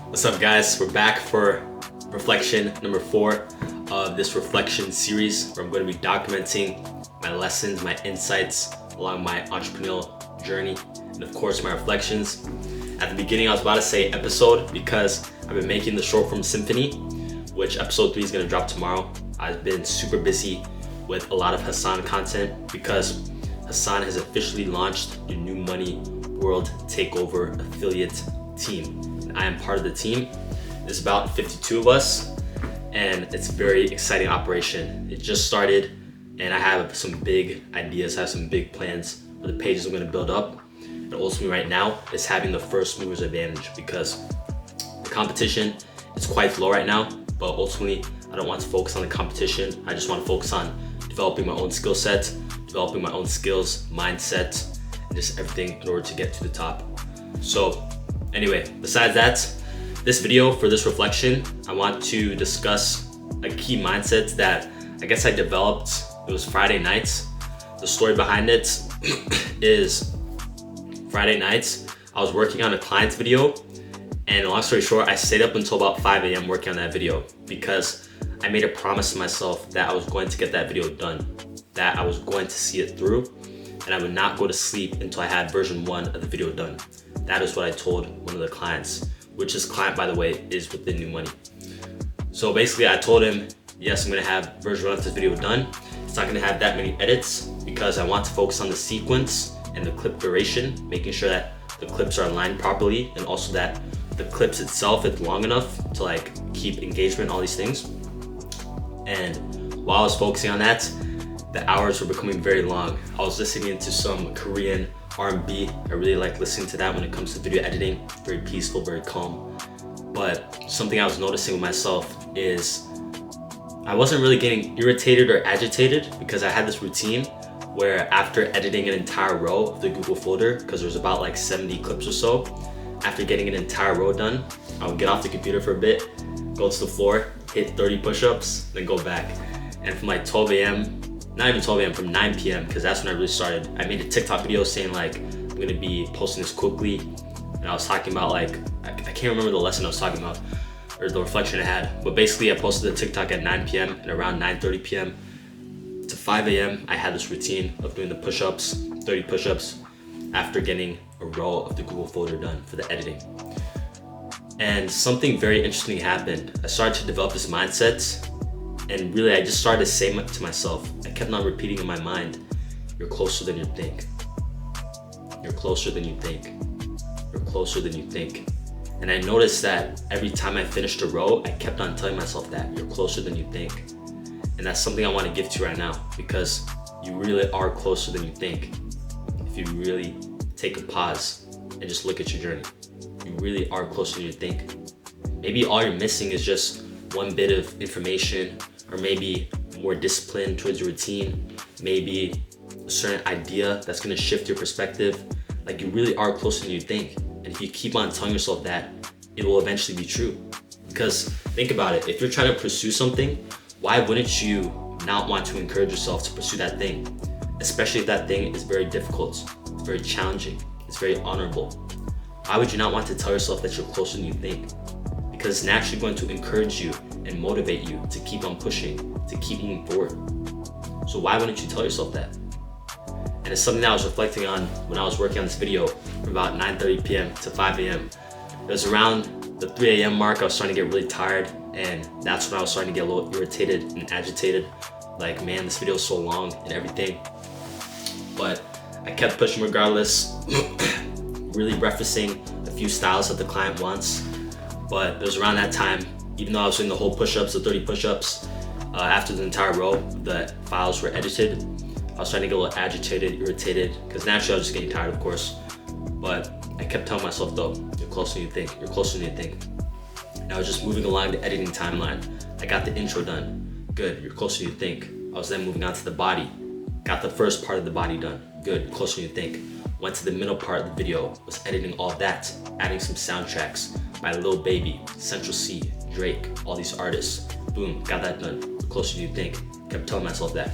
What's up, guys? We're back for reflection number 4 of this reflection series where I'm going to be documenting my lessons, my insights along my entrepreneurial journey, and of course my reflections. At the beginning I was about to say episode because I've been making the short form symphony, which episode 3 is going to drop tomorrow. I've been super busy with a lot of Hassan content because Hassan has officially launched the New Money World Takeover affiliate team. I am part of the team. There's about 52 of us, and it's a very exciting operation. It just started, and I have some big ideas, I have some big plans for the pages I'm gonna build up. And ultimately right now is having the first mover's advantage because the competition is quite low right now, but ultimately I don't want to focus on the competition. I just want to focus on developing my own skill set, developing my own skills, mindset, and just everything in order to get to the top. So anyway, besides that, this video for this reflection, I want to discuss a key mindset that I guess I developed. It was Friday nights. The story behind it is Friday nights, I was working on a client's video, and long story short, I stayed up until about 5 a.m. working on that video because I made a promise to myself that I was going to get that video done, that I was going to see it through, and I would not go to sleep until I had version 1 of the video done. That is what I told one of the clients, which this client, by the way, is with the New Money. So basically I told him, yes, I'm gonna have version 1 of this video done. It's not gonna have that many edits because I want to focus on the sequence and the clip duration, making sure that the clips are aligned properly and also that the clips itself is long enough to like keep engagement, all these things. And while I was focusing on that, the hours were becoming very long. I was listening to some Korean R&B. I really like listening to that when it comes to video editing. Very peaceful, very calm. But something I was noticing with myself is I wasn't really getting irritated or agitated because I had this routine where after editing an entire row of the Google folder, because there's about like 70 clips or so, after getting an entire row done, I would get off the computer for a bit, go to the floor, hit 30 push-ups, then go back. And from like 12 a.m., not even 12 a.m., from 9 p.m., because that's when I really started. I made a TikTok video saying like, I'm gonna be posting this quickly. And I was talking about like, I can't remember the lesson I was talking about or the reflection I had. But basically I posted the TikTok at 9 p.m. and around 9:30 p.m. to 5 a.m. I had this routine of doing the push-ups, 30 push-ups, after getting a row of the Google folder done for the editing. And something very interesting happened. I started to develop this mindset, and really I just started saying it to myself. I kept on repeating in my mind, you're closer than you think. You're closer than you think. You're closer than you think. And I noticed that every time I finished a row, I kept on telling myself that you're closer than you think. And that's something I want to give to you right now because you really are closer than you think. If you really take a pause and just look at your journey, you really are closer than you think. Maybe all you're missing is just one bit of information, or maybe more discipline towards your routine, maybe a certain idea that's gonna shift your perspective. Like you really are closer than you think. And if you keep on telling yourself that, it will eventually be true. Because think about it, if you're trying to pursue something, why wouldn't you not want to encourage yourself to pursue that thing? Especially if that thing is very difficult, it's very challenging, it's very honorable. Why would you not want to tell yourself that you're closer than you think? Because it's naturally going to encourage you and motivate you to keep on pushing, to keep moving forward. So why wouldn't you tell yourself that? And it's something that I was reflecting on when I was working on this video from about 9:30 p.m. to 5 a.m. It was around the 3 a.m. mark, I was starting to get really tired, and that's when I was starting to get a little irritated and agitated. Like, man, this video is so long and everything. But I kept pushing regardless, really referencing a few styles that the client wants. But it was around that time, even though I was doing the whole push-ups, the 30 push-ups, after the entire row, the files were edited, I was starting to get a little agitated, irritated, because naturally I was just getting tired, of course. But I kept telling myself though, you're closer than you think, you're closer than you think. And I was just moving along the editing timeline. I got the intro done. Good, you're closer than you think. I was then moving on to the body. Got the first part of the body done. Good, you're closer than you think. Went to the middle part of the video, was editing all that, adding some soundtracks by Lil Baby, Central C, Drake, all these artists. Boom, got that done. You're closer than you think. Kept telling myself that.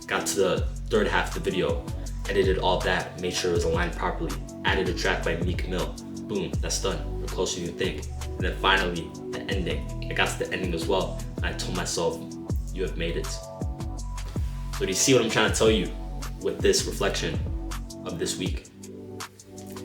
Got to the third half of the video, edited all that, made sure it was aligned properly, added a track by Meek Mill. Boom, that's done. You're closer than you think. And then finally, the ending. I got to the ending as well, and I told myself, you have made it. So do you see what I'm trying to tell you with this reflection of this week?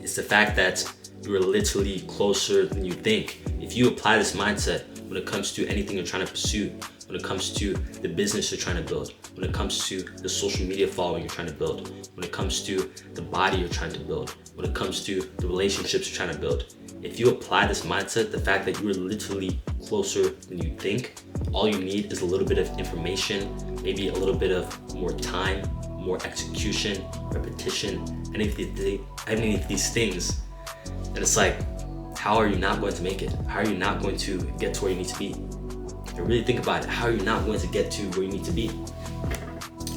It's the fact that you are literally closer than you think. If you apply this mindset when it comes to anything you're trying to pursue, when it comes to the business you're trying to build, when it comes to the social media following you're trying to build, when it comes to the body you're trying to build, when it comes to the relationships you're trying to build. If you apply this mindset, the fact that you're literally closer than you think, all you need is a little bit of information, maybe a little bit of more time, more execution, repetition, any of these things. And it's like, how are you not going to make it? How are you not going to get to where you need to be? If you really think about it, how are you not going to get to where you need to be?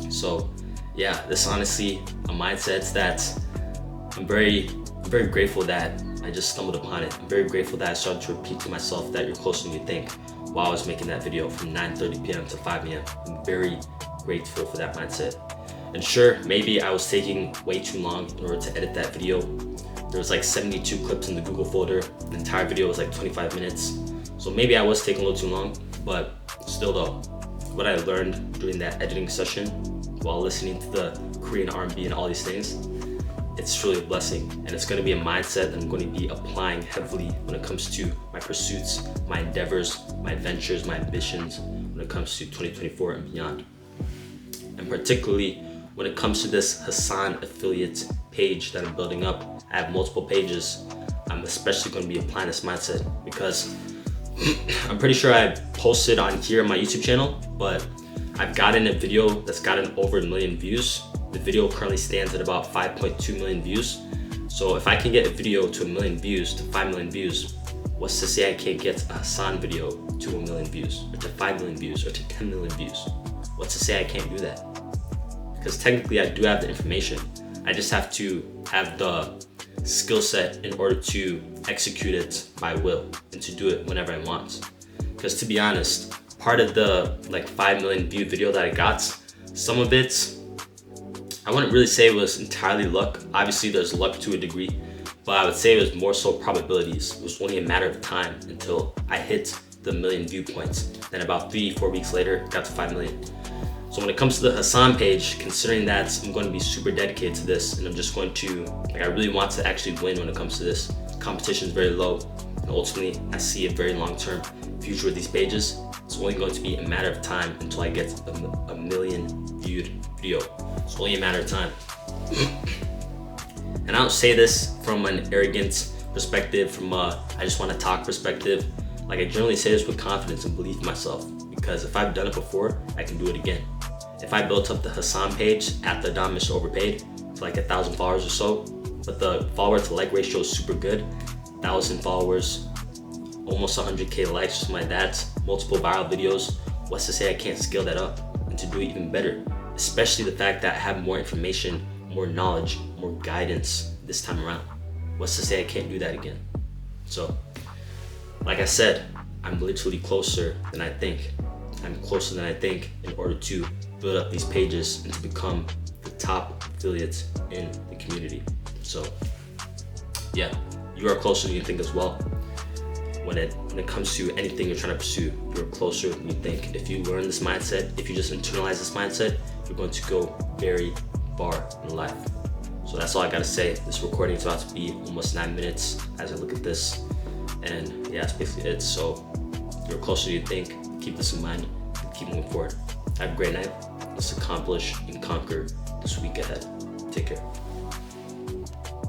So yeah, this is honestly a mindset that I'm very grateful that I just stumbled upon it. I'm very grateful that I started to repeat to myself that you're closer than you think while I was making that video from 9:30 p.m. to 5 p.m. I'm very grateful for that mindset. And sure, maybe I was taking way too long in order to edit that video. There was like 72 clips in the Google folder. The entire video was like 25 minutes. So maybe I was taking a little too long, but still though, what I learned during that editing session while listening to the Korean R&B and all these things, it's truly a blessing. And it's gonna be a mindset that I'm going to be applying heavily when it comes to my pursuits, my endeavors, my adventures, my ambitions, when it comes to 2024 and beyond. And particularly when it comes to this Hasan affiliate page that I'm building up, I have multiple pages. I'm especially going to be applying this mindset because I'm pretty sure I posted on here on my YouTube channel, but I've gotten a video that's gotten over 1 million views. The video currently stands at about 5.2 million views. So if I can get a video to 1 million views, to 5 million views, what's to say I can't get a Hasan video to 1 million views, or to 5 million views, or to 10 million views? What's to say I can't do that? Because technically I do have the information. I just have to have the skill set in order to execute it by will and to do it whenever I want. Because to be honest, part of the like 5 million view video that I got, some of it, I wouldn't really say it was entirely luck. Obviously there's luck to a degree, but I would say it was more so probabilities. It was only a matter of time until I hit the 1 million view points. Then about 3-4 weeks later, got to 5 million. So when it comes to the Hasan page, considering that I'm going to be super dedicated to this and I'm just going to, like, I really want to actually win when it comes to this. Competition is very low, and ultimately I see a very long-term future with these pages. It's only going to be a matter of time until I get a 1 million viewed video. It's only a matter of time. And I don't say this from an arrogant perspective, from a I just want to talk perspective. Like, I generally say this with confidence and belief in myself, because if I've done it before, I can do it again. If I built up the Hasan page at the Don Mr. Overpaid to like 1,000 followers or so, but the follower to like ratio is super good, 1,000 followers, almost 100K likes, something like that, multiple viral videos, what's to say I can't scale that up and to do it even better? Especially the fact that I have more information, more knowledge, more guidance this time around. What's to say I can't do that again? So, like I said, I'm literally closer than I think. I'm closer than I think in order to build up these pages and to become the top affiliates in the community. So yeah, you are closer than you think as well. When it comes to anything you're trying to pursue, you're closer than you think. If you learn this mindset, if you just internalize this mindset, you're going to go very far in life. So that's all I gotta say. This recording is about to be almost 9 minutes as I look at this. And yeah, that's basically it. So you're closer than you think. Keep this in mind and keep moving forward. Have a great night. Let's accomplish and conquer this week ahead. Take care.